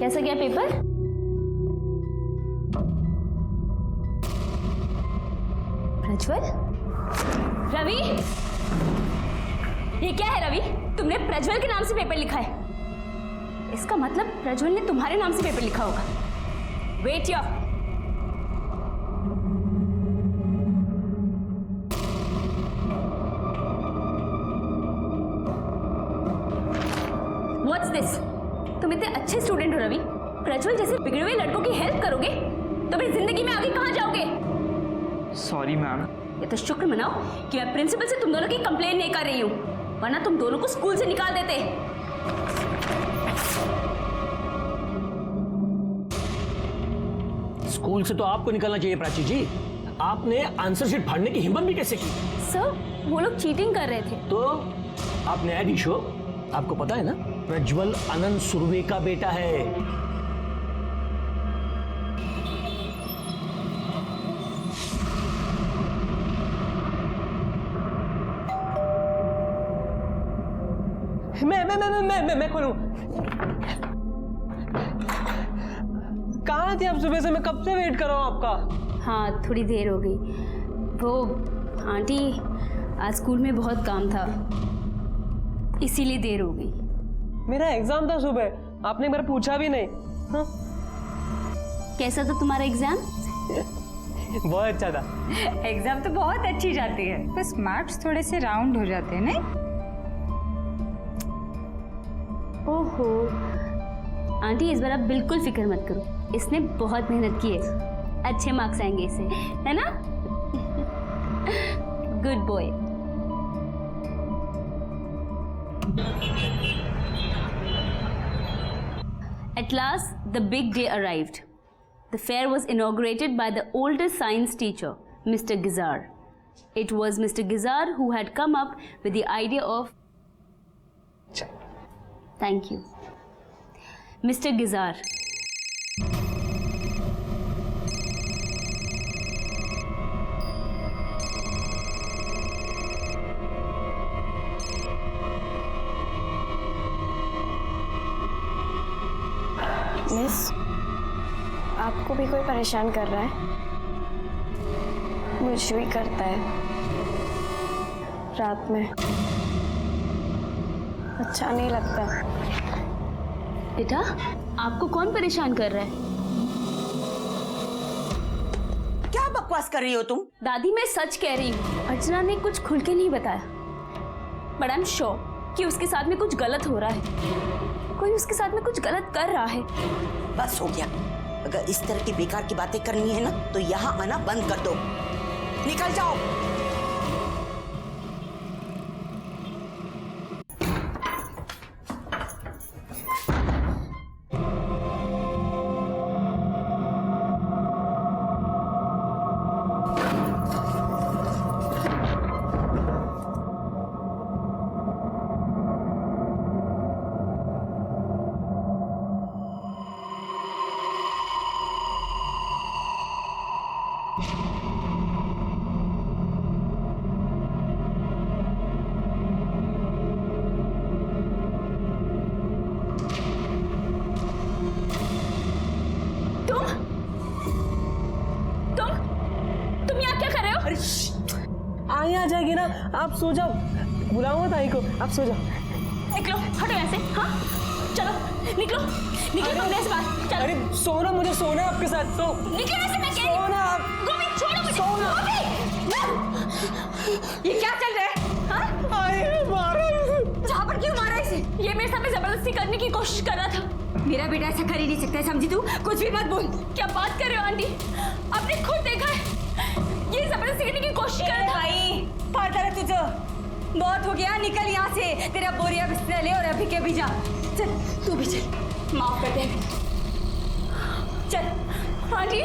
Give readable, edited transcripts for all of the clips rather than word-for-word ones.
कैसा गया पेपर? प्रज्वल? रवि? ये क्या है रवि? तुमने प्रज्वल के नाम से पेपर लिखा है। इसका मतलब प्रज्वल ने तुम्हारे नाम से पेपर लिखा होगा। Wait your. What's this? तुम इतने अच्छे स्टूडेंट हो रवि, प्रज्वल जैसे बिगड़े हुए लड़कों की हेल्प करोगे तो अपनी जिंदगी में आगे कहां जाओगे? Sorry ma'am. ये तो शुक्र मनाओ कि मैं प्रिंसिपल से तुम दोनों की कंप्लेन नहीं कर रही हूँ, वरना तुम दोनों को स्कूल से निकाल देते। स्कूल से तो आपको निकलना चाहिए प्राची जी। आपने आंसर शीट फाड़ने की हिम्मत भी कैसे की? सर वो लोग चीटिंग कर रहे थे। तो आप न्यायाधीश हो, आपको पता है ना प्रज्वल अनंत सुरवे का बेटा है। मैं खोलूं। कहाँ थे आप सुबह से? मैं कब से वेट कर रहा हूँ आपका। हाँ थोड़ी देर हो गई। वो आंटी आज स्कूल में बहुत काम था इसीलिए देर हो गई। मेरा एग्जाम था सुबह, आपने एक बार पूछा भी नहीं। हाँ? कैसा था तुम्हारा एग्जाम? बहुत अच्छा था। एग्जाम तो बहुत अच्छी जाती है, बस मार्क्स थोड़े से राउंड हो जाते हैं नहीं? ओहो आंटी इस बार आप बिल्कुल फिक्र मत करो, इसने बहुत मेहनत की है, अच्छे मार्क्स आएंगे इसे, है ना? Good boy. At last, the big day arrived. The fair was inaugurated by the oldest science teacher, Mr. Gizar. It was Mr. Gizar who had come up with the idea of... Thank you. Mr. Gizar. Miss, आपको भी कोई परेशान कर रहा है? मुझे भी करता है रात में, अच्छा नहीं लगता। बेटा आपको कौन परेशान कर रहा है? क्या बकवास कर रही हो तुम? दादी मैं सच कह रही हूँ, अर्चना ने कुछ खुल के नहीं बताया, बट आई एम श्योर कि उसके साथ में कुछ गलत हो रहा है, कोई उसके साथ में कुछ गलत कर रहा है। बस हो गया, अगर इस तरह की बेकार की बातें करनी है ना तो यहाँ आना बंद कर दो, निकल जाओ। तुम यहाँ क्या कर रहे हो? आई आ जाएगी ना, आप सो जाओ, बुलाओ मत आई को, आप सो जाओ। निकलो, हटो यहाँ से। हाँ चलो निकलो, निकलो कमरे से बाहर। चलो। अरे सोना, मुझे सोना है आपके साथ, तो निकलो यहाँ से, मैं कह रही हूँ। सोना। गोविंद छोड़ो मुझे। सोना। ये क्या चल रहा है? हाँ? अरे मारा इसे। जहाँ पर क्यों मारा इसे? ये मेरे साथ में जबरदस्ती करने की कोशिश कर रहा था। मेरा बेटा ऐसा कर ही नहीं सकता है, समझी तू? कुछ भी मत बोल। क्या बात कर रहे हो आंटी? आपने खुद देखा है, ये जबरदस्ती करने की कोशिश कर रहा था। भाई पता है तुझे, बहुत हो गया, निकल यहाँ से। तेरा बोरिया बिस्तर ले और अभी के भी जा। चल तू भी चल। माफ कर दे। चल आंटी।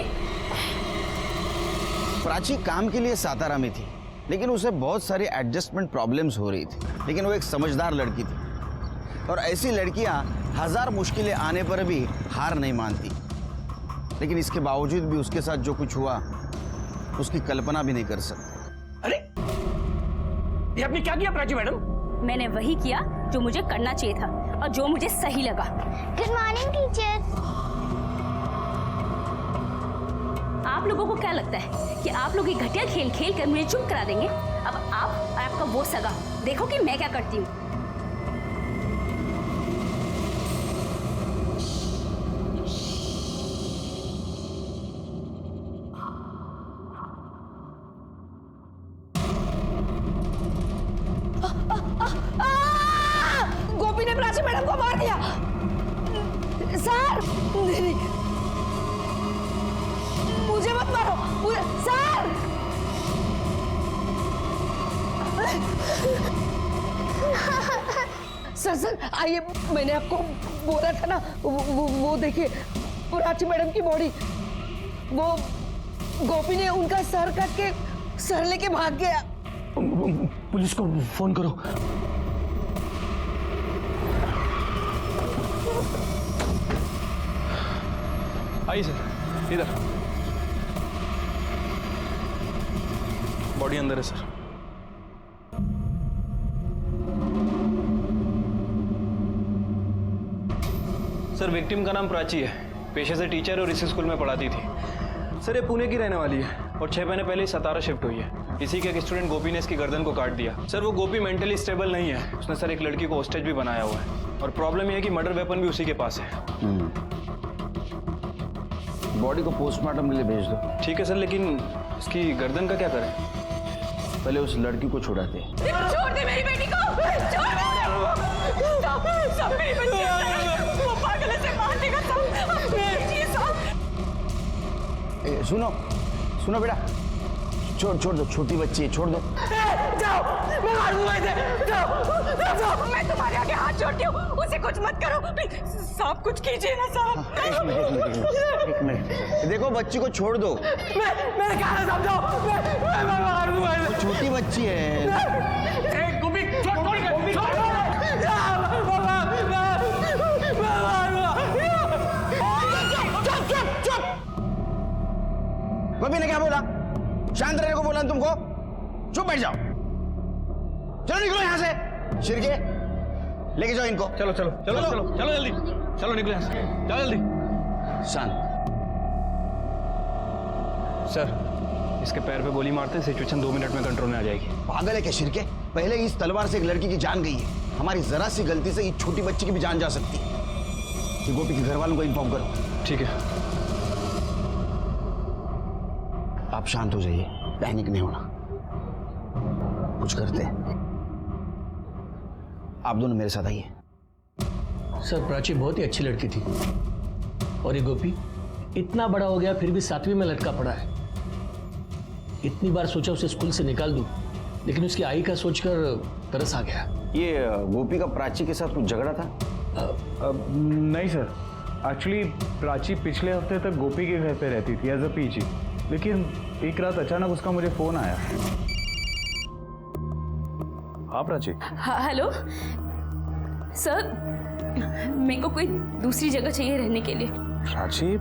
प्राची काम के लिए सातारा में थी, लेकिन उसे बहुत सारी एडजस्टमेंट प्रॉब्लम्स हो रही थी, लेकिन वो एक समझदार लड़की थी, और ऐसी लड़कियां हजार मुश्किलें आने पर भी हार नहीं मानती। लेकिन इसके बावजूद भी उसके साथ जो कुछ हुआ उसकी कल्पना भी नहीं कर सकते। अरे ये आपने क्या किया प्राची मैडम? मैंने वही किया जो मुझे करना चाहिए था और जो मुझे सही लगा। Good morning teacher. आप लोगों को क्या लगता है कि आप लोग ये घटिया खेल खेल कर मुझे चुप करा देंगे? अब आप और आपका वो सगा देखो कि मैं क्या करती हूँ। गोपी ने प्राची मैडम को मार दिया। सर नहीं, मुझे मत मारो सर। सर आइए, मैंने आपको बोला था ना, वो देखिए प्राची मैडम की बॉडी। वो गोपी ने उनका सर काट के सर लेके भाग गया। पुलिस को फोन करो। आइए सर, इधर। बॉडी अंदर है सर। सर विक्टिम का नाम प्राची है, पेशे से टीचर और इसी स्कूल में पढ़ाती थी। सर ये पुणे की रहने वाली है और 6 महीने पहले ही सतारा शिफ्ट हुई है। इसी के एक स्टूडेंट गोपी ने इसकी गर्दन को काट दिया। सर वो गोपी मेंटली स्टेबल नहीं है, उसने सर एक लड़की को होस्टेज भी बनाया हुआ है और प्रॉब्लम ये है कि मर्डर वेपन भी उसी के पास है। बॉडी को पोस्टमार्टम के लिए भेज दो। ठीक है सर, लेकिन इसकी गर्दन का क्या करें? पहले उस लड़की को छुड़ाते। छोड़ दे मेरी बेटी को, छोड़ दे। सब मेरी बच्ची है, वो पागल है, से मार देगा सब। सुनो सुनो बेटा, छोड़ दो, छोटी बच्ची है, छोड़ दो। जाओ, मैं मार दूंगा इसे। जाओ, मैं तुम्हारे आगे हाथ जोड़ती हूँ, उसे कुछ मत करो। सब कुछ कीजिए ना साहब। एक मिनट, देखो बच्ची को छोड़ दो। मैं कहा समझाओ, मैं मार दूंगा इसे। छोटी बच्ची है। गोपी ने क्या बोला? शांत रहने को बोला तुमको? चुप बैठ जाओ। चलो निकलो यहाँ से। शिरके लेके जाओ इनको। चलो चलो चलो चलो चलो जल्दी, चलो निकलो यहाँ से, जाओ जल्दी। शांत। सर इसके पैर पे गोली मारते सिचुएशन 2 मिनट में कंट्रोल में आ जाएगी। पागल है क्या शिरके? पहले इस तलवार से एक लड़की की जान गई है, हमारी जरा सी गलती से इस छोटी बच्ची की भी जान जा सकती है। कि गोपी के घर वालों को इन्फॉर्म करो। ठीक है। आप शांत हो जाइए, पैनिक नहीं होना, कुछ करते हैं। आप दोनों मेरे साथ आइए। सर प्राची बहुत ही अच्छी लड़की थी और ये गोपी इतना बड़ा हो गया फिर भी 7वीं में लटका पड़ा है। इतनी बार सोचा उसे स्कूल से निकाल दूं, लेकिन उसकी आई का सोचकर तरस आ गया। ये गोपी का प्राची के साथ कुछ झगड़ा था? नहीं सर, एक्चुअली प्राची पिछले हफ्ते तक गोपी के घर पे रहती थी एज अ पीजी, लेकिन एक रात अचानक उसका मुझे फोन आया। हाँ प्राची। हेलो सर, मेरे को कोई दूसरी जगह चाहिए रहने के लिए। प्राची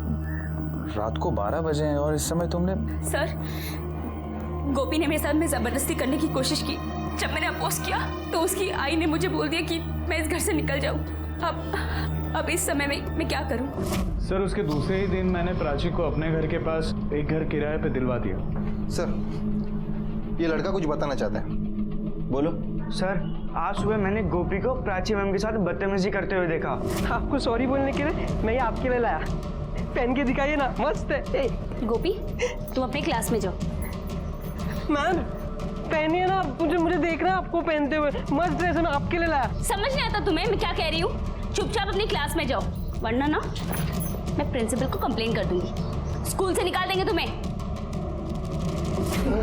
रात को 12 बजे हैं और इस समय तुमने? सर गोपी ने मेरे साथ में जबरदस्ती करने की कोशिश की। जब मैंने अपोज किया तो उसकी आई ने मुझे बोल दिया कि मैं इस घर से निकल जाऊं। अब इस समय में मैं क्या करूं? सर उसके दूसरे ही दिन मैंने प्राची को अपने घर के पास एक घर किराए पे दिलवा दिया। सर ये लड़का कुछ बताना चाहता है। बोलो। सर आज सुबह मैंने गोपी को प्राची मैम के साथ बदतमीजी करते हुए देखा। आपको सॉरी बोलने के लिए मैं ये आपके लिए लाया। पहन के दिखाइए ना, मस्त है। गोपी तुम अपने क्लास में जाओ। मैम पहनिए ना, मुझे देखना है आपको पहनते हुए, मस्त ड्रेस है, मैं आपके लिए लाया। समझ नहीं आता तुम्हें मैं क्या कह रही हूँ? चुपचाप अपनी क्लास में जाओ, वरना ना मैं प्रिंसिपल को कंप्लेन कर दूंगी, स्कूल से निकाल देंगे तुम्हें। मैं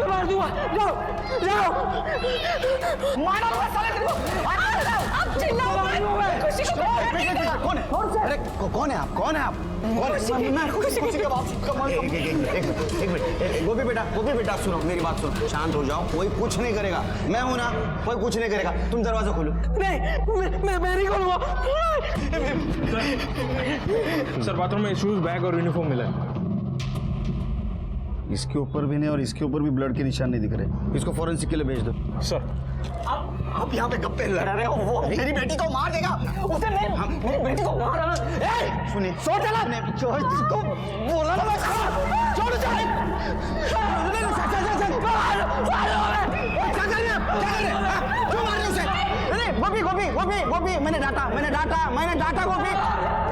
मार दूंगा। जाओ जाओ, मारो साले को। कौन है? अरे कौन है आप? कौन है आप? मैं खुशी का बाप। एक मिनट गोपी बेटा सुनो, मेरी बात सुनो, शांत हो जाओ। कोई कुछ नहीं करेगा, मैं हूं ना, कोई कुछ नहीं करेगा। तुम दरवाजा खोलो। नहीं मैं नहीं खोलूंगा। सर बाथरूम में शूज, बैग और यूनिफॉर्म मिला है। इसके ऊपर भी नहीं और इसके ऊपर भी ब्लड के निशान नहीं दिख रहे। इसको फॉरेंसिक के लिए भेज दो। सर आप यहाँ पे गप्पे लड़ा रहे हो, वो मेरी बेटी को मार देगा। उसे नहीं, मेरी बेटी को मार रहा है। सुनिए, सोच चला इसको बोला ना, मैं छोड़ चल। क्यों मार रहे उसे? गोपी मैंने डांटा गोपी।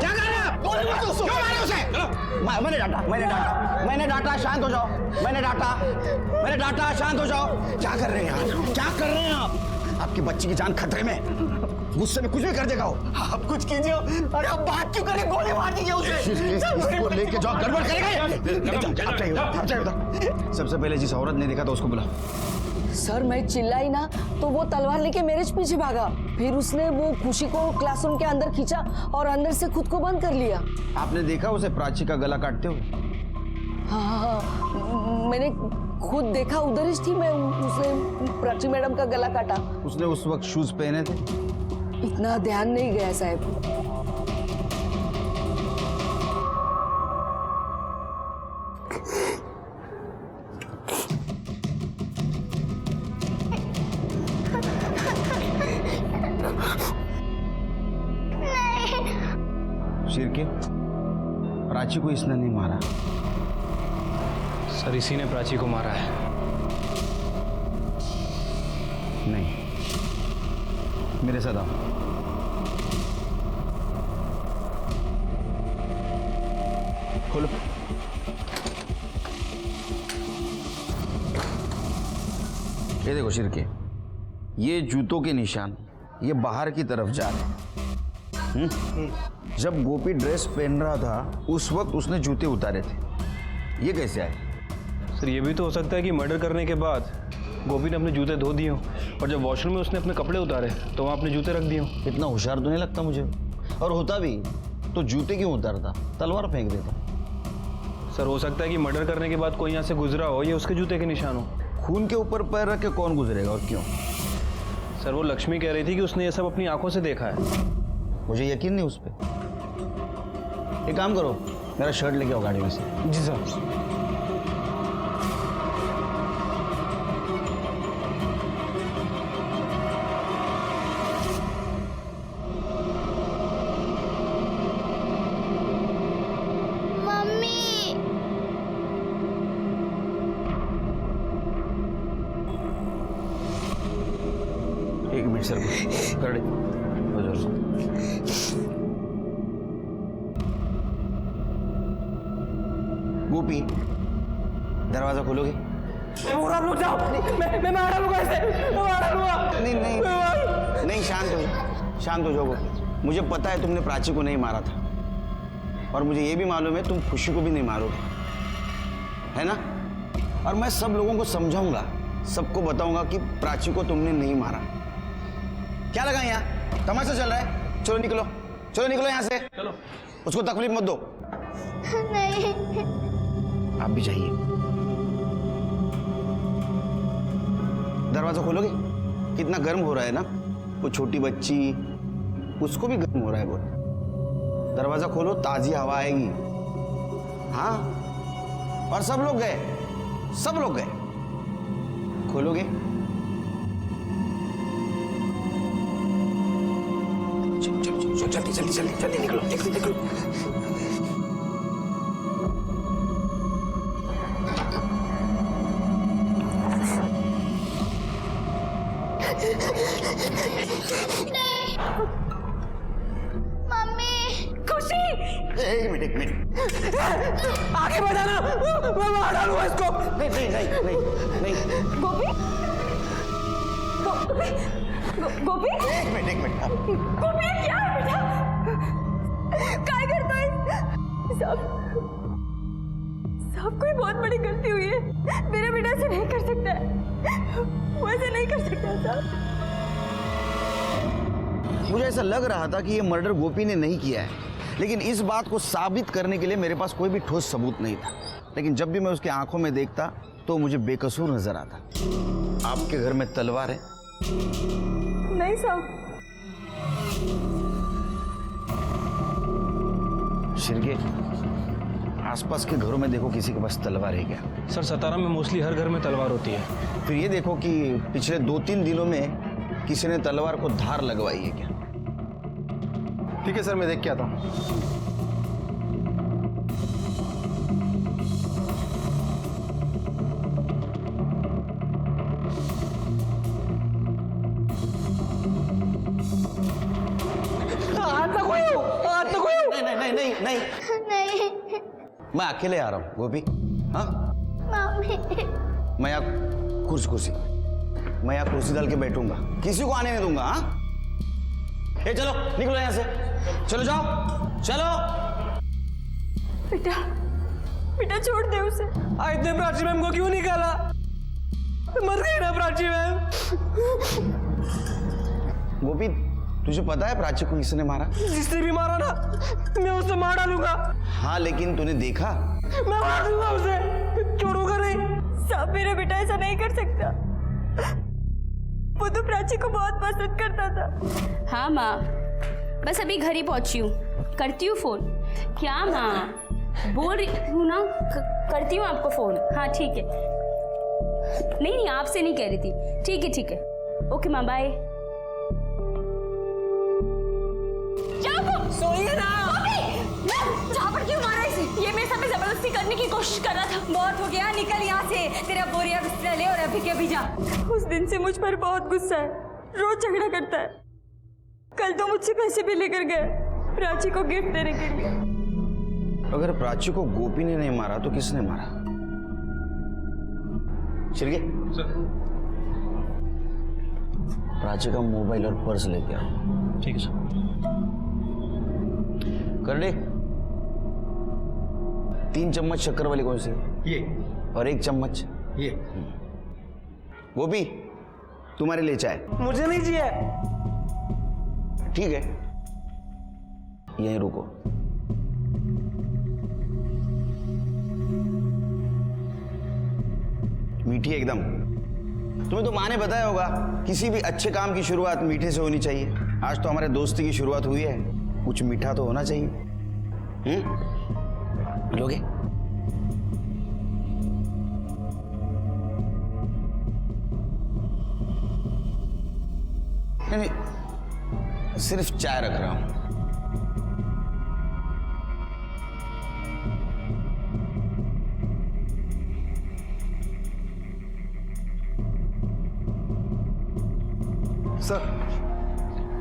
क्या कर रहे हैं? क्यों मारे उसे? मैंने डांटा, शांत हो जाओ। मैंने डांटा, शांत हो जाओ। क्या कर रहे हैं यार? क्या कर रहे हैं आप? आपकी बच्ची की जान खतरे में, गुस्से में कुछ भी कर देगा वो। आप कुछ कीजिए। अरे आप बात क्यों करें? गोली मार दीजिए उसे। लेके जाओ, गड़बड़ करेगा। सबसे पहले जिस औरत ने देखा था उसको बुला। सर मैं चिल्लाई ना तो वो तलवार लेके मेरे पीछे भागा। फिर उसने वो खुशी को क्लासरूम के अंदर खींचा और अंदर से खुद को बंद कर लिया। आपने देखा उसे प्राची का गला काटते हुए? हाँ, मैंने खुद देखा, उधर ही थी मैं। उसने प्राची मैडम का गला काटा। उसने उस वक्त शूज पहने थे? इतना ध्यान नहीं गया साहब। शिरके, प्राची को इसने नहीं मारा। सर इसी ने प्राची को मारा है। नहीं, मेरे साथ आओ। खोलो। ये देखो शिरके, ये जूतों के निशान ये बाहर की तरफ जा रहे हैं। जब गोपी ड्रेस पहन रहा था उस वक्त उसने जूते उतारे थे। ये कैसे आए? सर ये भी तो हो सकता है कि मर्डर करने के बाद गोपी ने अपने जूते धो दिए हों और जब वॉशरूम में उसने अपने कपड़े उतारे तो वहाँ अपने जूते रख दिए हों। इतना होशियार तो नहीं लगता मुझे, और होता भी तो जूते क्यों उतारता, तलवार फेंक देता। सर हो सकता है कि मर्डर करने के बाद कोई यहाँ से गुजरा हो, ये उसके जूते के निशान हो। खून के ऊपर पैर रख के कौन गुजरेगा और क्यों? सर वो लक्ष्मी कह रही थी कि उसने ये सब अपनी आंखों से देखा है। मुझे यकीन नहीं उस पर। एक काम करो, मेरा शर्ट लेके आओ गाड़ी में से। जी सर। एक मिनट सर, गाड़ी गोपी, दरवाजा खोलोगे? आप लोग जाओ। मैं मारा लूंगा इसे, मैं मारा लूंगा। नहीं, शांत हो जाओ गोपी। मुझे पता है तुमने प्राची को नहीं मारा था, और मुझे ये भी मालूम है तुम खुशी को भी नहीं मारोगे, है ना? और मैं सब लोगों को समझाऊंगा, सबको बताऊंगा कि प्राची को तुमने नहीं मारा। क्या लगा यहाँ? तमाशा चल रहा है? चलो निकलो यहाँ से। चलो। उसको तकलीफ मत दो। नहीं। आप भी जाइए। दरवाजा खोलोगे? कितना गर्म हो रहा है ना, वो छोटी बच्ची, उसको भी गर्म हो रहा है बहुत। दरवाजा खोलो, ताजी हवा आएगी। हाँ, और सब लोग गए। खोलोगे? जल्दी निकलो। मम्मी। खुशी। एक मिनट। आगे बढ़ाना, मैं मार डालूंगा इसको। नहीं। गोपी। एक मिनट। गोपी क्या है बेटा? क्या करता है? सब कोई बहुत बड़ी गलती हुई है। मेरा बेटा ऐसे नहीं कर सकता है, वो ऐसे नहीं कर सकता साहब। मुझे ऐसा लग रहा था कि ये मर्डर गोपी ने नहीं किया है, लेकिन इस बात को साबित करने के लिए मेरे पास कोई भी ठोस सबूत नहीं था। लेकिन जब भी मैं उसकी आंखों में देखता तो मुझे बेकसूर नजर आता। आपके घर में तलवार है? नहीं साहब। शिरके, आसपास के घरों में देखो किसी के पास तलवार है क्या? सर सतारा में मोस्टली हर घर में तलवार होती है। फिर ये देखो कि पिछले 2-3 दिनों में किसी ने तलवार को धार लगवाई है क्या? ठीक है सर, मैं देख के आता हूँ। नहीं नहीं नहीं नहीं, मैं अकेले आ रहा हूँ गोपी। हाँ, मैं यहाँ कुर्सी डाल के बैठूंगा, किसी को आने नहीं दूंगा। हाँ, ए चलो निकलो यहाँ से, चलो जाओ चलो। बेटा बेटा छोड़ दे उसे। इतने प्राची मैम को क्यों निकाला? मर गई ना प्राची मैम। गोपी, तुझे पता है प्राची को किसने मारा? जिसने भी मारा ना, मैं उसे मार डालूंगा। हाँ, लेकिन तूने देखा? मैं मार दूंगा उसे, छोड़ूंगा नहीं। साहब मेरा बेटा ऐसा नहीं कर सकता, वो तो प्राची को बहुत पसंद करता था। हाँ माँ, बस अभी घर ही पहुंची हूँ, करती हूँ फोन। क्या माँ बोल रही हूँ ना, करती हूँ आपको फोन। हाँ ठीक है। नहीं आपसे नहीं कह रही थी। ठीक है ओके माँ, बाय। सोइए ना। जहाँ पर क्यों मारा इसे? ये मेरे साथ जबरदस्ती करने की कोशिश कर रहा था। बहुत हो गया, निकल यहाँ से। तेरा बोरिया बिस्तर ले और अभी के अभी जा। उस दिन से मुझ पर बहुत गुस्सा है, रोज झगड़ा करता है। कल तो मुझसे पैसे भी लेकर गए प्राची को गिफ्ट देने के लिए। अगर प्राची को गोपी ने नहीं मारा तो किसने मारा? शिरके, प्राची का मोबाइल और पर्स लेके आओ। ठीक है सर। कर दे। 3 चम्मच शक्कर वाली कौन सी? ये। और 1 चम्मच ये। गोपी, तुम्हारे लिए चाय। मुझे नहीं चाहिए। ठीक है, यहीं रुको। मीठी एकदम। तुम्हें तो माँ ने बताया होगा, किसी भी अच्छे काम की शुरुआत मीठे से होनी चाहिए। आज तो हमारे दोस्ती की शुरुआत हुई है, कुछ मीठा तो होना चाहिए। लोगे? नहीं, सिर्फ चाय रख रहा हूं।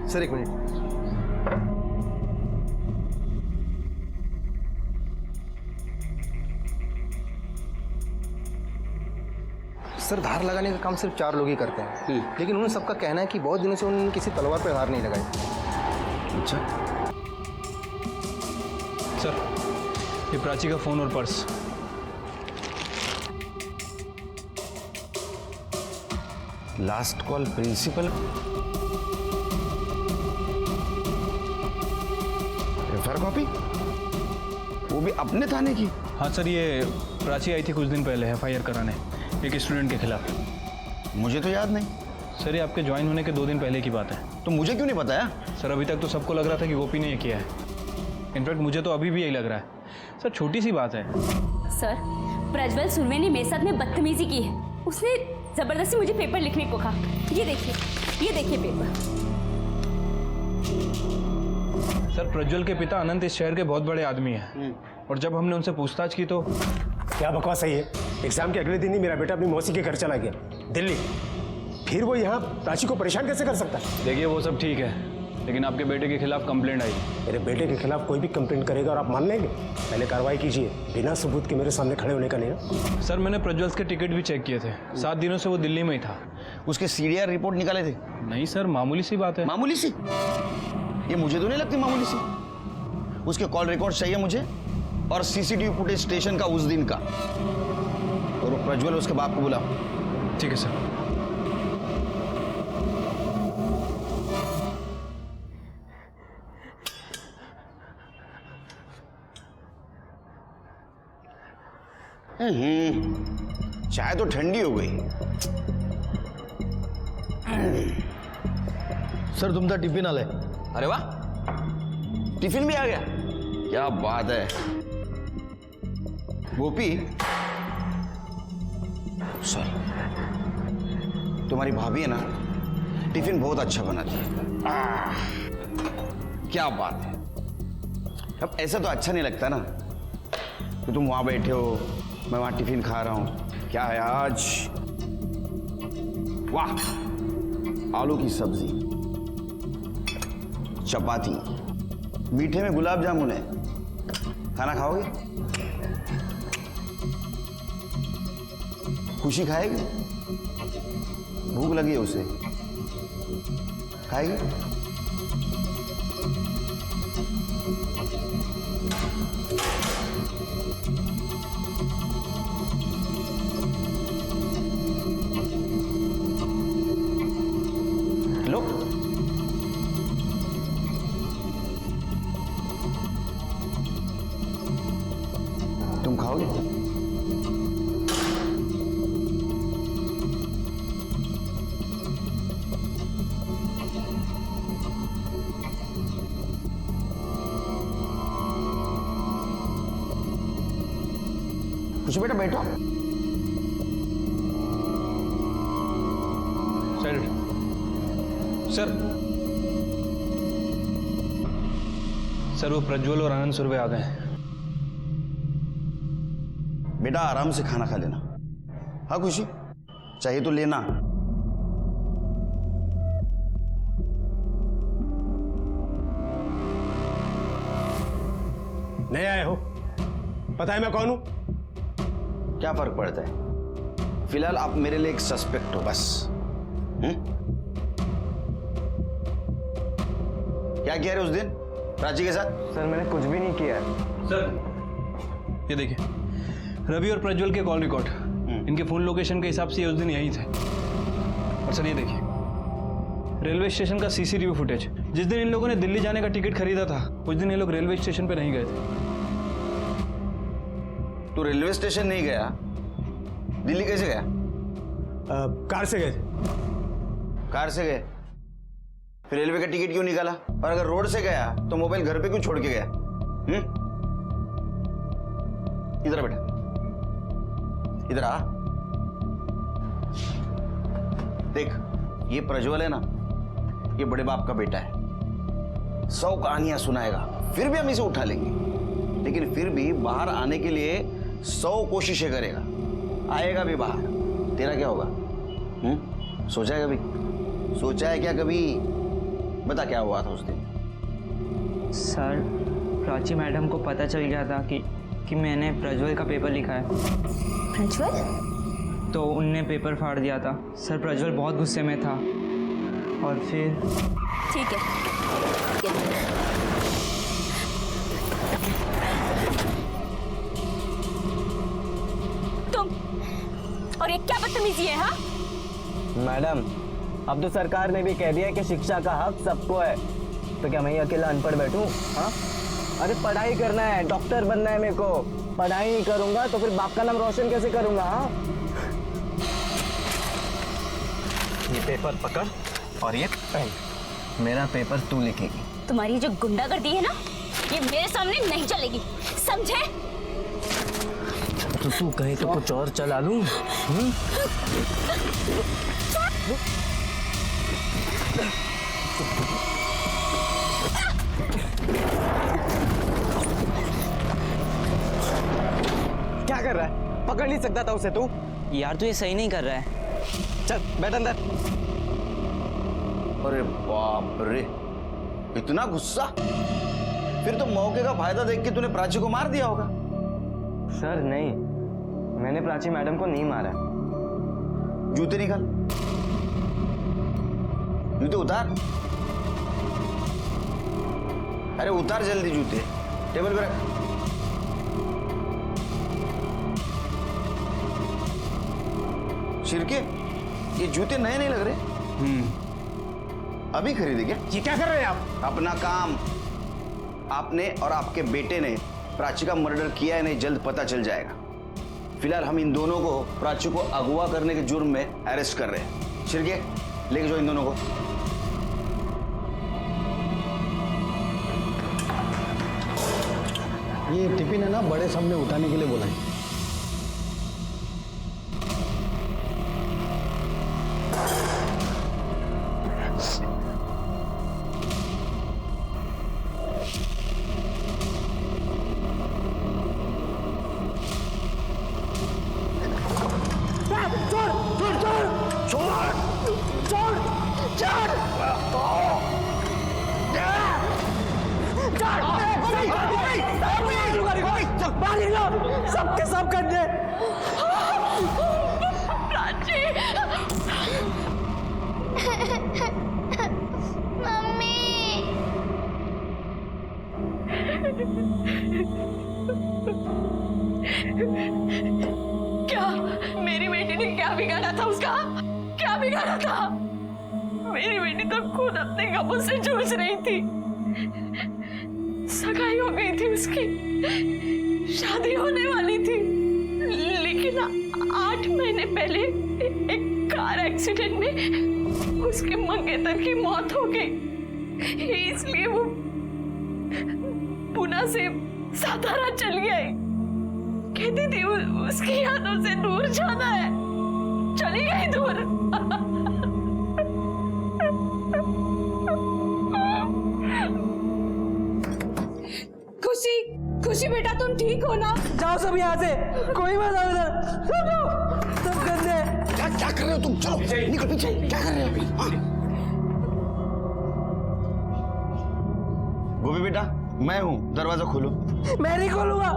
Sir 1 minute. सर, धार लगाने का काम सिर्फ 4 लोग ही करते हैं, लेकिन उन सबका कहना है कि बहुत दिनों से उन्होंने किसी तलवार पर धार नहीं लगाई। अच्छा, सर ये प्राची का फोन और purse. Last call principal, FIR copy, वो भी अपने थाने की? हाँ सर, ये प्राची आई थी कुछ दिन पहले एफआईआर कराने एक स्टूडेंट के खिलाफ। मुझे तो याद नहीं। सर ये आपके ज्वाइन होने के 2 दिन पहले की बात है। तो मुझे क्यों नहीं बताया? सर अभी तक तो सबको लग रहा था कि गोपी ने ये किया है। इनफैक्ट मुझे तो अभी भी यही लग रहा है। सर छोटी सी बात है। सर प्रज्वल सुरवे ने मेरे साथ में बदतमीजी की है। उसने जबरदस्ती मुझे पेपर लिखने को कहा। ये देखिए पेपर। सर प्रज्वल के पिता अनंत इस शहर के बहुत बड़े आदमी हैं, और जब हमने उनसे पूछताछ की तो क्या बकवास है ये? एग्जाम के अगले दिन ही मेरा बेटा अपनी मौसी के घर चला गया दिल्ली, फिर वो यहाँ प्राची को परेशान कैसे कर सकता है? देखिए वो सब ठीक है, लेकिन आपके बेटे के खिलाफ कंप्लेंट आई। मेरे बेटे के खिलाफ कोई भी कंप्लेंट करेगा और आप मान लेंगे? पहले कार्रवाई कीजिए, बिना सबूत के मेरे सामने खड़े होने का नहीं। सर मैंने प्रज्वल के टिकट भी चेक किए थे, 7 दिनों से वो दिल्ली में ही था। उसके सीडीआर रिपोर्ट निकाले थे? नहीं सर, मामूली सी बात है। मामूली सी? ये मुझे तो नहीं लगती मामूली सी। उसके कॉल रिकॉर्ड चाहिए मुझे, और सीसीटीवी फुटेज स्टेशन का उस दिन का। और प्रज्वल उसके बाप को बुलाओ। ठीक है सर। चाय तो ठंडी हो गई। सर तुमचा टिफिन आलाय। अरे वाह, टिफिन भी आ गया, क्या बात है। गोपी, सॉरी, तुम्हारी भाभी है ना, टिफिन बहुत अच्छा बनाती है। क्या बात है। अब ऐसा तो अच्छा नहीं लगता ना कि तुम वहां बैठे हो, मैं वहां टिफिन खा रहा हूं। क्या है आज? वाह, आलू की सब्जी, चपाती, मीठे में गुलाब जामुन है। खाना खाओगे? खुशी खाएगी? भूख लगी है उसे, खाएगी? लो, तुम खाओगे? कुछ बेटा बैठो। सर सर वो प्रज्वल और आनंद सुरवे आ गए हैं। बेटा आराम से खाना खा लेना। हाँ खुशी, चाहिए तो लेना। नए आए हो, पता है मैं कौन हूं? क्या फर्क पड़ता है? फिलहाल आप मेरे लिए एक सस्पेक्ट हो बस। क्या किया रे उस दिन प्राची के साथ? सर मैंने कुछ भी नहीं किया है। सर ये देखिए, रवि और प्रज्वल के कॉल रिकॉर्ड, इनके फोन लोकेशन के हिसाब से ये उस दिन यहीं थे। और सर ये देखिए, रेलवे स्टेशन का सीसीटीवी फुटेज। जिस दिन इन लोगों ने दिल्ली जाने का टिकट खरीदा था, उस दिन ये लोग रेलवे स्टेशन पे नहीं गए थे। तू रेलवे स्टेशन नहीं गया, दिल्ली कैसे गया? कार से गए थे। कार से गए, फिर रेलवे का टिकट क्यों निकाला? और अगर रोड से गया तो मोबाइल घर पे क्यों छोड़ के गया? इधर आ बेटा, इधर आ। देख, ये प्रज्वल है ना, ये बड़े बाप का बेटा है। 100 कहानियां सुनाएगा, फिर भी हम इसे उठा लेंगे। लेकिन फिर भी बाहर आने के लिए 100 कोशिशें करेगा, आएगा भी बाहर। तेरा क्या होगा? सोचा है कभी? सोचा है क्या कभी? बता क्या हुआ था उस दिन? सर प्राची मैडम को पता चल गया था कि मैंने प्रज्वल का पेपर लिखा है। प्रज्वल? तो उनने पेपर फाड़ दिया था। सर प्रज्वल बहुत गुस्से में था और फिर ठीक है। तुम और ये क्या बदतमीजी है? हाँ मैडम, अब तो सरकार ने भी कह दिया है कि शिक्षा का हक सबको है, तो क्या मैं ही अकेला अनपढ़ बैठूं? हाँ, अरे पढ़ाई करना है, डॉक्टर बनना है मेरे को। पढ़ाई नहीं करूंगा तो फिर बाप का नाम रोशन कैसे करूंगा? हाँ, ये पेपर पकड़ और ये पेन, मेरा पेपर तू लिखेगी। तुम्हारी जो गुंडागर्दी है ना, ये मेरे सामने नहीं चलेगी, समझे? तो तू कहे तो कुछ और चला लूं? क्या कर रहा है? पकड़ नहीं सकता था उसे तू? यार तू ये सही नहीं कर रहा है। चल बैठ अंदर। अरे बाप रे, इतना गुस्सा? फिर तो मौके का फायदा देख के तूने प्राची को मार दिया होगा। सर नहीं, मैंने प्राची मैडम को नहीं मारा। जूते निकाल, जूते उतार। अरे उतार जल्दी जूते, टेबल पे रख। शिरके, ये जूते नए नहीं लग रहे। अभी खरीदे क्या? ये क्या कर रहे हैं आप? अपना काम। आपने और आपके बेटे ने प्राची का मर्डर किया है, नहीं जल्द पता चल जाएगा। फिलहाल हम इन दोनों को प्राची को अगवा करने के जुर्म में अरेस्ट कर रहे हैं। शिर्के, लेके जाओ इन दोनों को। ये टिफिन है ना, बड़े सामने उठाने के लिए बोला है। सबके सब करने क्या मेरी बेटी ने क्या बिगाड़ा था उसका? क्या बिगाड़ा था? मेरी बेटी तो खुद अपने गमों से जूझ रही थी। सगाई हो गई थी उसकी, शादी होने वाली थी, लेकिन 8 महीने पहले एक कार एक्सीडेंट में उसके मंगेतर की मौत हो गई। इसलिए वो पुणे से सातारा चली आई। कहती थी उसकी यादों से दूर जाना है, चली गई दूर। खुशी, खुशी बेटा तुम ठीक हो ना? जाओ सब यहाँ से, कोई मत आओ इधर। सब गंदे। क्या कर रहे हो तुम? चलो निकल पीछे। क्या कर रहे हो अभी? गोपी बेटा, मैं हूँ, दरवाजा खोलो। मैं नहीं खोलूंगा,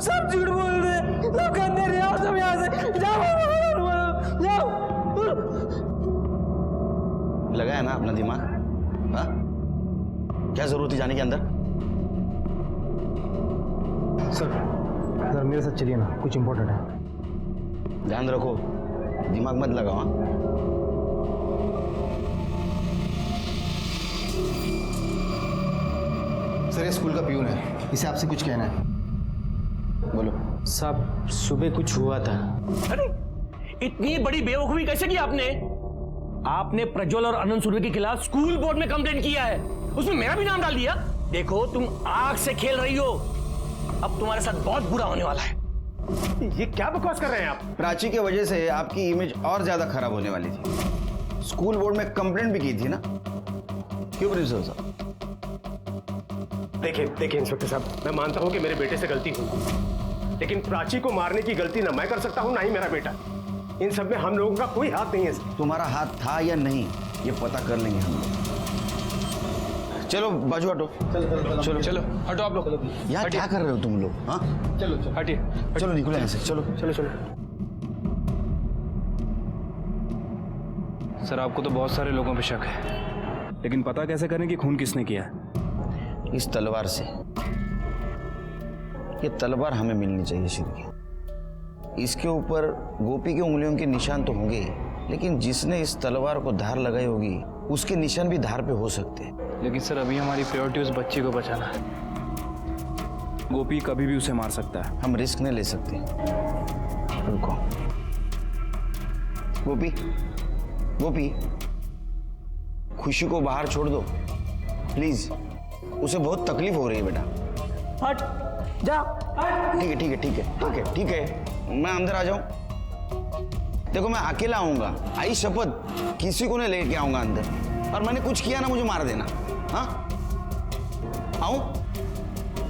सब झूठ बोल रहे हैं। सब गंदे रहे, आओ सब यहाँ से। जाओ। लगा है ना अपना दिमाग? हाँ? क्या जरूरत है जाने के अंदर? सर मेरे साथ चलिए ना, कुछ इंपॉर्टेंट है। ध्यान रखो, दिमाग मत लगाओ। हाँ? सर ये स्कूल का प्यून है, इसे आपसे कुछ कहना है। बोलो। साहब सुबह कुछ हुआ था। अरे इतनी बड़ी बेवकूफी कैसे की आपने? आपने प्रज्वल और अनंत सुरभि के खिलाफ स्कूल बोर्ड में कंप्लेंट किया है, उसमें मेरा भी नाम डाल दिया। देखो तुम आग से खेल रही हो, अब तुम्हारे साथ बहुत बुरा होने वाला है। ये क्या बकवास कर रहे हैं आप? प्राची की वजह से आपकी इमेज और ज्यादा खराब होने वाली थी। स्कूल बोर्ड में कंप्लेंट भी की थी ना? क्यों प्रिंसिपल साहब? देखिए इंस्पेक्टर साहब, मैं मानता हूं कि मेरे बेटे से गलती हुई, लेकिन प्राची को मारने की गलती ना मैं कर सकता हूं ना ही मेरा बेटा। इन सब में हम लोगों का कोई हाथ नहीं है। तुम्हारा हाथ था या नहीं, ये पता कर लेंगे हम लोग। चलो बाजू हटो। चलो चलो हटो आप लोग। यहाँ क्या कर रहे हो तुम लोग? हाँ चलो हटिए। चलो निकलो यहाँ से। चलो। सर आपको तो बहुत सारे लोगों पे शक है, लेकिन पता कैसे करें कि खून किसने किया? इस तलवार से। ये तलवार हमें मिलनी चाहिए शिर्के। इसके ऊपर गोपी की उंगलियों के निशान तो होंगे, लेकिन जिसने इस तलवार को धार लगाई होगी उसके निशान भी धार पे हो सकते हैं। लेकिन सर अभी हमारी प्रायोरिटी उस बच्ची को बचाना है। गोपी कभी भी उसे मार सकता है। हम रिस्क नहीं ले सकते। रुको। गोपी, खुशी को बाहर छोड़ दो प्लीज, उसे बहुत तकलीफ हो रही है बेटा। हट जा। ठीक है, मैं अंदर आ जाऊं? देखो मैं अकेला आऊंगा, आई शपथ, किसी को नहीं लेके आऊंगा अंदर। और मैंने कुछ किया ना, मुझे मार देना। हाँ आऊं?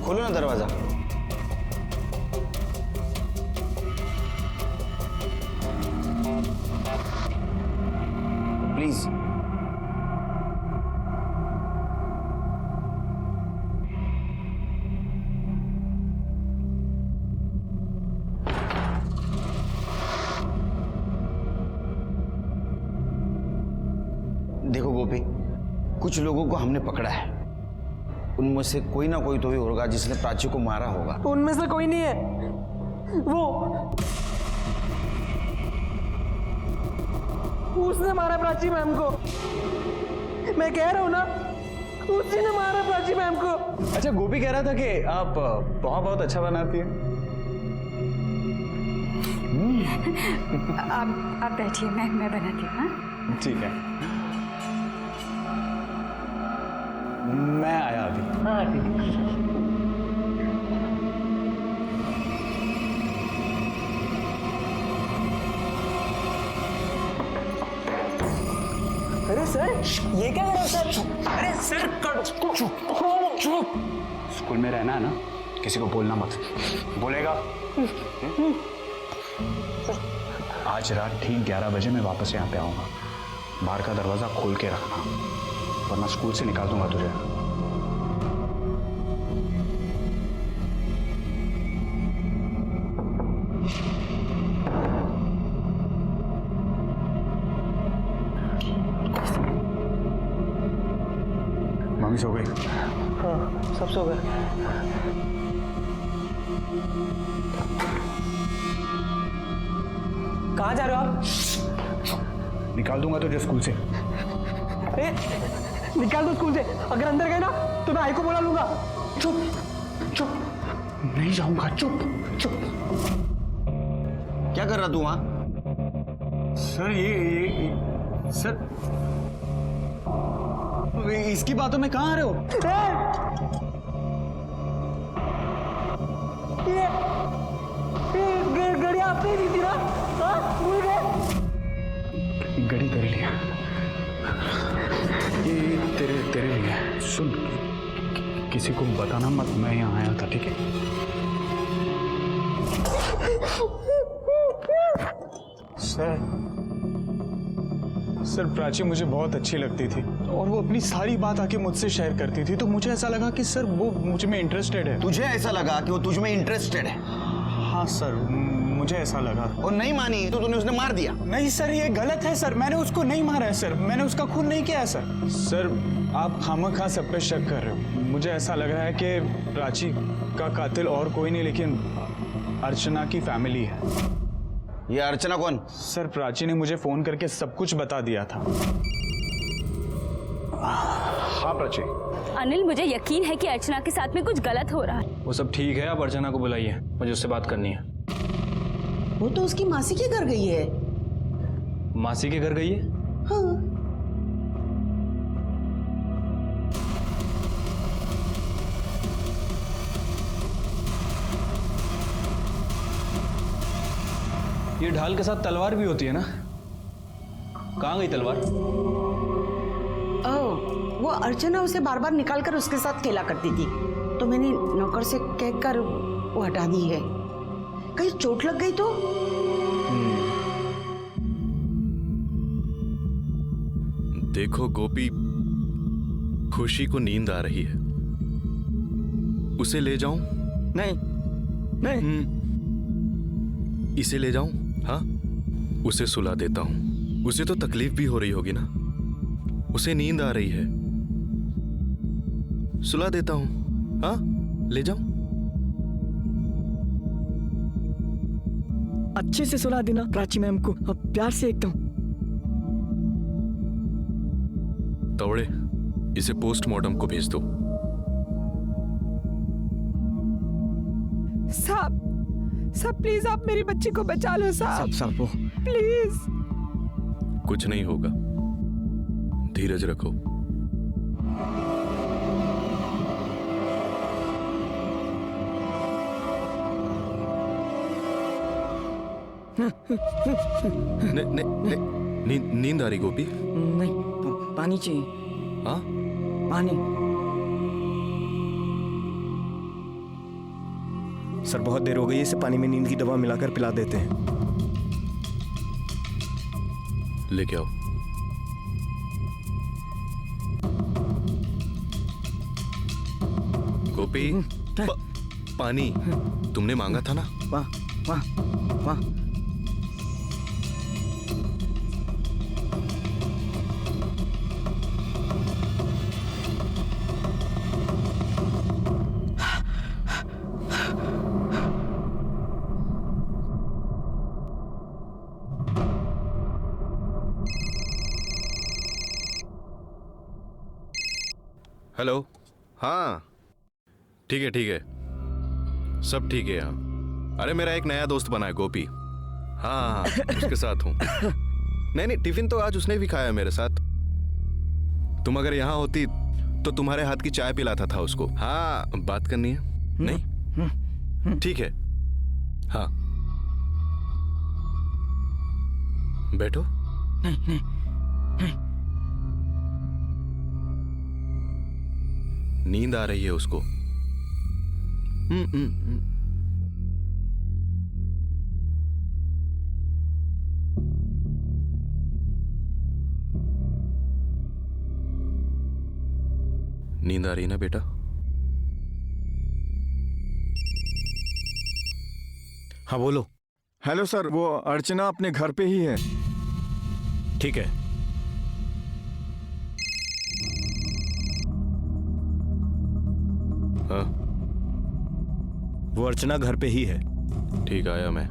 खोलो ना दरवाजा। प्लीज। देखो गोपी, कुछ लोगों को हमने पकड़ा है, उनमें से कोई ना कोई तो भी होगा जिसने प्राची को मारा होगा। उनमें से कोई नहीं है। वो उसने मारा प्राची मैम को। मैं कह रहा हूं ना, उसी ने मारा प्राची मैम को। अच्छा गोपी कह रहा था कि आप पोहा बहुत अच्छा बनाती है। आप बैठिए, मैं बनाती हूँ। हाँ ठीक है, मैं आया अभी। हाँ ठीक है। अरे सर, ये क्या कर रहे हो सर? अरे सर चुप। स्कूल में रहना है ना, किसी को बोलना मत। बोलेगा? आज रात ठीक 11 बजे मैं वापस यहाँ पे आऊँगा। बाहर का दरवाज़ा खोल के रखना, वरना स्कूल से निकाल दूंगा तुझे। मम्मी सो गई? हाँ, सब सो गए। कहाँ जा रहे हो आप? निकाल दूंगा तुझे स्कूल से। निकाल दो स्कूल से। अगर अंदर गए ना तो मैं आई को बुला लूंगा। चुप, नहीं जाऊंगा। चुप। क्या कर रहा तू वहां? सर ये सर, इसकी बातों में कहाँ आ रहे हो? ये गड़ी आपने दी थी ना? हाँ, भूल गए? गड़ी कर लिया। ये तेरे लिए। सुन, किसी को बताना मत, मैं यहाँ आया था, ठीक है? सर प्राची मुझे बहुत अच्छी लगती थी और वो अपनी सारी बात आके मुझसे शेयर करती थी, तो मुझे ऐसा लगा कि सर वो मुझ में इंटरेस्टेड है। तुझे ऐसा लगा कि वो तुझ में इंटरेस्टेड है? हाँ सर, मुझे ऐसा लगा। और नहीं मानी तो तूने उसने मार दिया? नहीं सर, ये गलत है सर, मैंने उसको नहीं मारा है सर, मैंने उसका खून नहीं किया है सर। सर आप खामखा सब पे शक कर रहे हो। मुझे ऐसा लग रहा है कि प्राची का कातिल और कोई नहीं लेकिन अर्चना की फैमिली है। ये अर्चना कौन? सर प्राची ने मुझे फोन करके सब कुछ बता दिया था। हाँ प्राची। अनिल, मुझे यकीन है कि अर्चना के साथ में कुछ गलत हो रहा है। वो सब ठीक है, आप अर्चना को बुलाइए, मुझे उससे बात करनी है। वो तो उसकी मासी के घर गई है। मासी के घर गई है? हाँ। ये ढाल के साथ तलवार भी होती है ना? कहाँ गई तलवार? वो अर्चना उसे बार बार निकाल कर उसके साथ खेला करती थी, तो मैंने नौकर से कहकर वो हटा दी है। कहीं चोट लग गई तो? देखो गोपी, खुशी को नींद आ रही है, उसे ले जाऊं? नहीं नहीं। इसे ले जाऊं? हाँ, उसे सुला देता हूं। उसे तो तकलीफ भी हो रही होगी ना, उसे नींद आ रही है, सुला देता हूं। हाँ, ले जाऊं? अच्छे से सुला देना प्राची मैम को, अब प्यार से एकदम। तवड़े, इसे पोस्टमार्टम को भेज दो। साहब प्लीज आप मेरी बच्ची को बचा लो साहब। सब वो प्लीज। कुछ नहीं होगा, धीरज रखो। नींद आ रही गोपी? नहीं, पानी चाहिए। हाँ, पानी। सर बहुत देर हो गई है, इसे पानी में नींद की दवा मिलाकर पिला देते हैं। लेके आओ। गोपी, पानी तुमने मांगा था ना? वाह वाह वाह। हेलो। हाँ ठीक है, सब ठीक है यहाँ। अरे मेरा एक नया दोस्त बना है गोपी। हाँ उसके साथ हूँ। नहीं, टिफिन तो आज उसने भी खाया मेरे साथ। तुम अगर यहाँ होती तो तुम्हारे हाथ की चाय पिलाता था उसको। हाँ, बात करनी है? नहीं? ठीक है। हाँ, बैठो। नहीं। नींद आ रही है उसको। नींद आ रही ना बेटा? हाँ बोलो। हेलो सर, वो अर्चना अपने घर पे ही है। ठीक है। हाँ, वो अर्चना घर पे ही है। ठीक, आया मैं।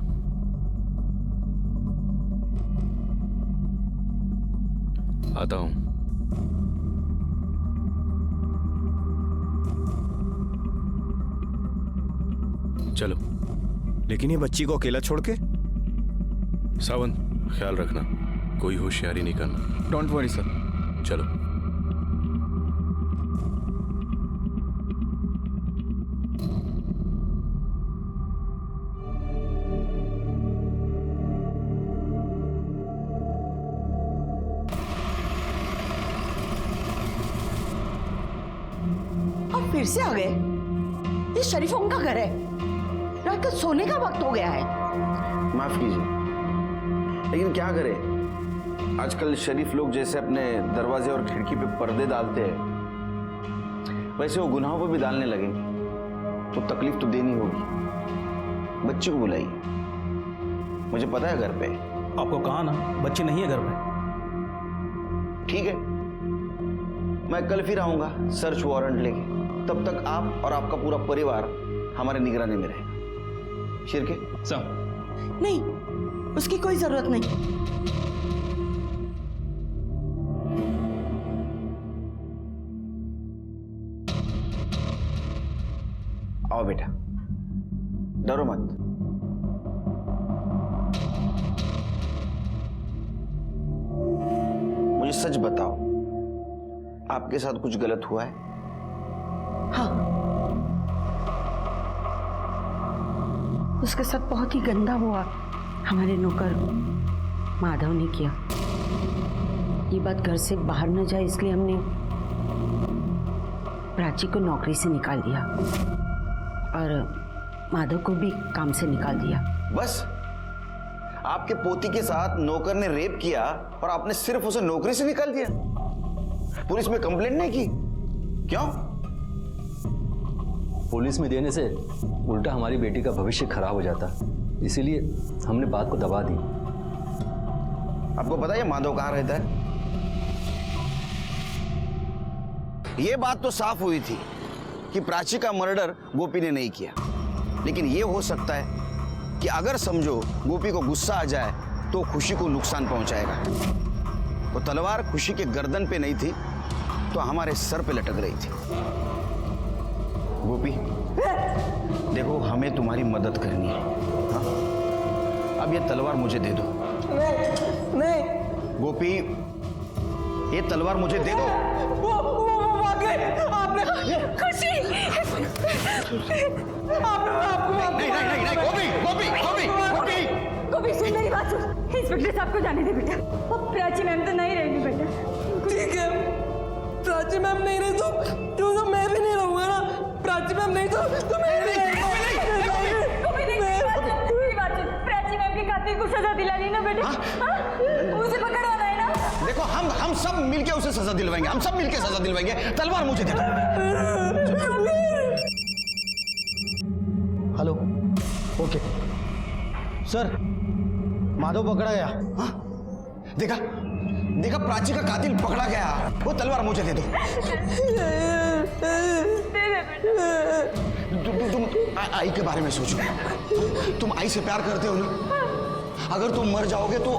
आता हूं। चलो। लेकिन ये बच्ची को अकेला छोड़ के? सावन, ख्याल रखना, कोई होशियारी नहीं करना। Don't worry sir. चलो। अब फिर से आ गए? ये शरीफों का घर है, रात का सोने का वक्त हो गया है। माफ कीजिए, लेकिन क्या करें, आजकल शरीफ लोग जैसे अपने दरवाजे और खिड़की पे पर्दे डालते हैं, वैसे वो गुनाहों पर भी डालने लगे, तो तकलीफ तो देनी होगी। बच्ची को बुलाइए, मुझे पता है घर पे। आपको कहा ना, बच्ची नहीं है घर पे। ठीक है, मैं कल फिर आऊंगा सर्च वारंट लेके। तब तक आप और आपका पूरा परिवार हमारे निगरानी में रहेगा। शिरके नहीं, उसकी कोई जरूरत नहीं। आओ बेटा, डरो मत। मुझे सच बताओ, आपके साथ कुछ गलत हुआ है? हाँ, उसके साथ बहुत ही गंदा हुआ हमारे नौकर माधव ने किया। ये बात घर से बाहर न जाए इसलिए हमने प्राची को नौकरी से निकाल दिया और माधव को भी काम से निकाल दिया। बस आपके पोती के साथ नौकर ने रेप किया और आपने सिर्फ उसे नौकरी से निकाल दिया? पुलिस में कंप्लेंट नहीं की? क्यों? पुलिस में देने से उल्टा हमारी बेटी का भविष्य खराब हो जाता, इसीलिए हमने बात को दबा दी। आपको पता है माधव कहां रहता है? यह बात तो साफ हुई थी कि प्राची का मर्डर गोपी ने नहीं किया, लेकिन यह हो सकता है कि अगर समझो गोपी को गुस्सा आ जाए तो खुशी को नुकसान पहुंचाएगा। वो तलवार खुशी के गर्दन पे नहीं थी तो हमारे सर पे लटक रही थी। गोपी देखो, हमें तुम्हारी मदद करनी है। हाँ? अब ये तलवार मुझे दे दो। नहीं गोपी, ये तलवार मुझे दे दो। आपने खुशी, नहीं, गोपी, गोपी सुन मेरी बात सुन। इंस्पेक्टर साहब को जाने दे बेटा, प्राची मैम तो नहीं रहेगी बेटा। ठीक है, प्राची मैम नहीं रही तो मैं भी नहीं रहूंगा ना। प्राची मैम नहीं तो मैं भी नहीं। मेरी बात सुन, प्राची मैम के कातिल को सजा दिलानी ना बेटा। उसे पकड़वाना है ना। देखो, हम सब मिलके उसे सजा दिलवाएंगे, हम सब मिलके सजा दिलवाएंगे। तलवार मुझे दे दो। हेलो, ओके सर, माधव पकड़ा गया। हाँ? देखा, प्राची का कातिल पकड़ा गया। वो तलवार मुझे दे दो। तुम आई के बारे में सोचो। तुम आई से प्यार करते हो ना? अगर तुम मर जाओगे तो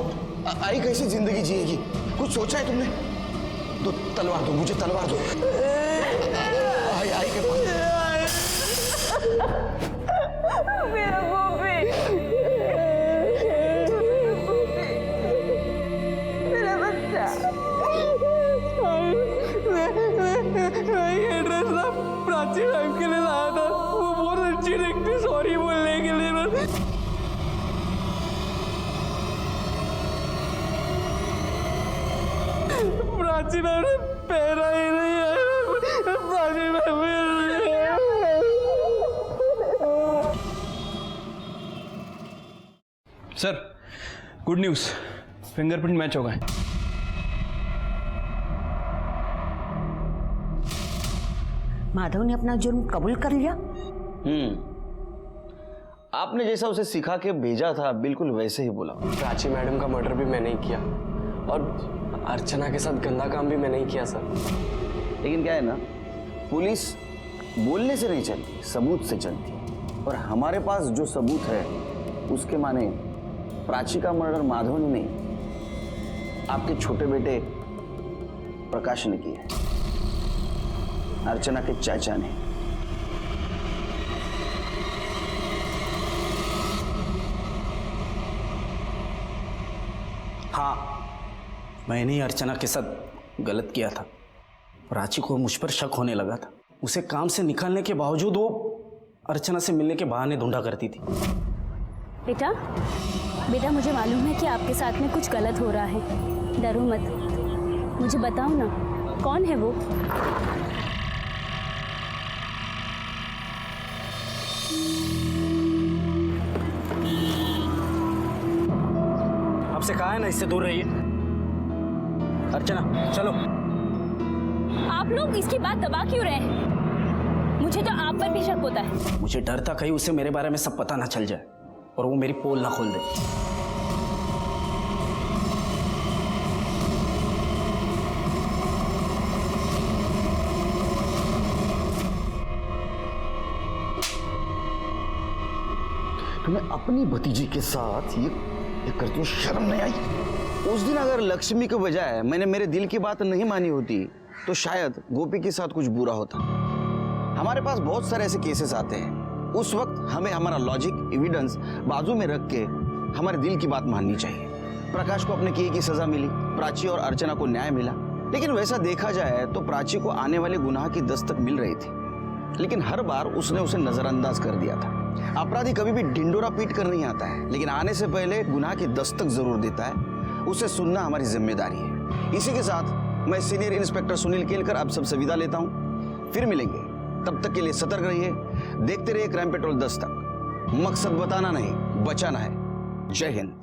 आई कैसे जिंदगी जिएगी? कुछ सोचा है तुमने? तो तलवार दो, मुझे तलवार दो। आई के पास। मेरा गोपी, प्राची मैम ने पहना ही नहीं है। Prachi ma'am sir good news, fingerprint match हो गए। माधव ने अपना जुर्म कबूल कर लिया। आपने जैसा उसे सिखा के भेजा था बिल्कुल वैसे ही बोला। प्राची मैडम का मर्डर भी मैंने ही किया और अर्चना के साथ गंदा काम भी मैंने ही किया सर। लेकिन क्या है ना, पुलिस बोलने से नहीं चलती, सबूत से चलती है। और हमारे पास जो सबूत है उसके माने प्राची का मर्डर माधव ने नहीं, आपके छोटे बेटे प्रकाश ने किया है, अर्चना के चाचा ने। हाँ, मैंने ही अर्चना के साथ गलत किया था। प्राची को मुझ पर शक होने लगा था। उसे काम से निकालने के बावजूद वो अर्चना से मिलने के बहाने ढूंढा करती थी। बेटा बेटा मुझे मालूम है कि आपके साथ में कुछ गलत हो रहा है, डरो मत, मुझे बताओ ना कौन है वो। आपसे कहा है ना इससे दूर रहिए। अर्चना चलो। आप लोग इसकी बात दबा क्यों रहे हैं? मुझे तो आप पर भी शक होता है। मुझे डर था कहीं उसे मेरे बारे में सब पता ना चल जाए और वो मेरी पोल ना खोल दे। तुम्हें अपनी भतीजी के साथ ये करती हूँ, शर्म नहीं आई? उस दिन अगर लक्ष्मी के बजाय मैंने मेरे दिल की बात नहीं मानी होती तो शायद गोपी के साथ कुछ बुरा होता। हमारे पास बहुत सारे ऐसे केसेस आते हैं, उस वक्त हमें हमारा लॉजिक एविडेंस बाजू में रख के हमारे दिल की बात माननी चाहिए। प्रकाश को अपने किए की सजा मिली, प्राची और अर्चना को न्याय मिला, लेकिन वैसा देखा जाए तो प्राची को आने वाले गुनाह की दस्तक मिल रही थी, लेकिन हर बार उसने उसे नजरअंदाज कर दिया था। अपराधी कभी भी ढिंडोरा पीट कर नहीं आता है, लेकिन आने से पहले गुनाह की दस्तक जरूर देता है। उसे सुनना हमारी जिम्मेदारी है। इसी के साथ मैं सीनियर इंस्पेक्टर सुनील केलकर आप सबसे विदा लेता हूं, फिर मिलेंगे। तब तक के लिए सतर्क रहिए, देखते रहिए क्राइम पेट्रोल दस्तक। मकसद बताना नहीं, बचाना है। जय हिंद।